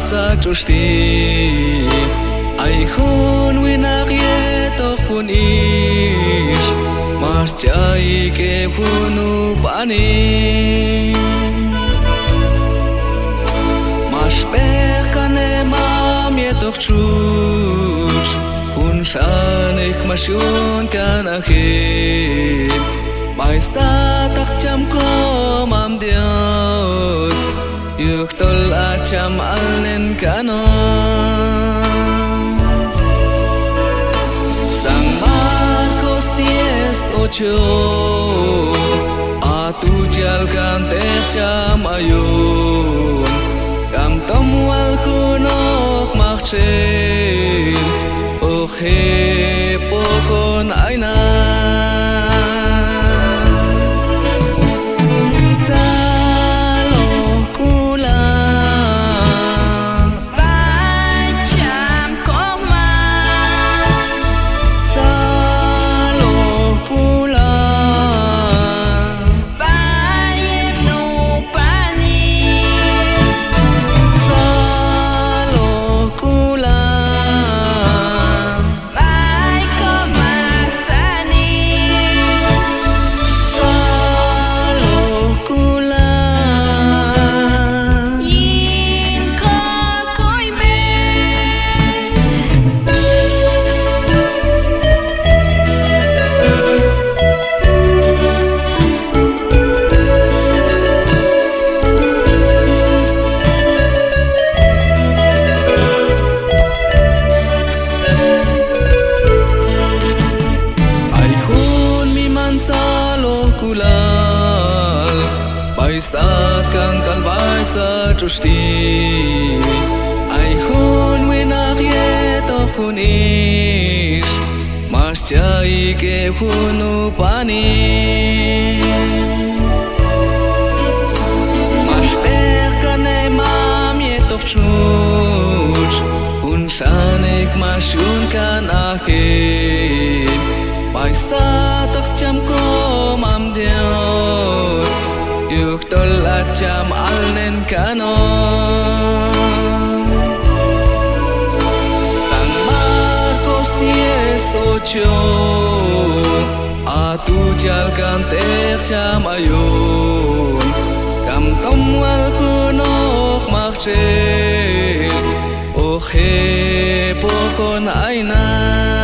sa trushti Ai khôn winak yeto khun ish Mas chai ke khunu pani Mas pekane mam yeto chuch Khun shanik mashun kan akhir Mai sa tak cham ko mam Dios Yuk tol acham alnen kanon Sang Marcos 18 Atu jalkan teh cham ayun Kam tom wal khunok makchin Ohe pohon aina Sa kang kalbay sa trushti Ay hun winak yeto kun ish Mas chai ke hunu pani Mas pekane mam yeto chuch Kun shanik mashun kan akhir Pai sa tak cham ko mam Dios Yuk tol acham alnen kanon Sang Marcos 18 Atu jalkan teh cham ayun Kam tom wal khunok makchin Ohe pohon aina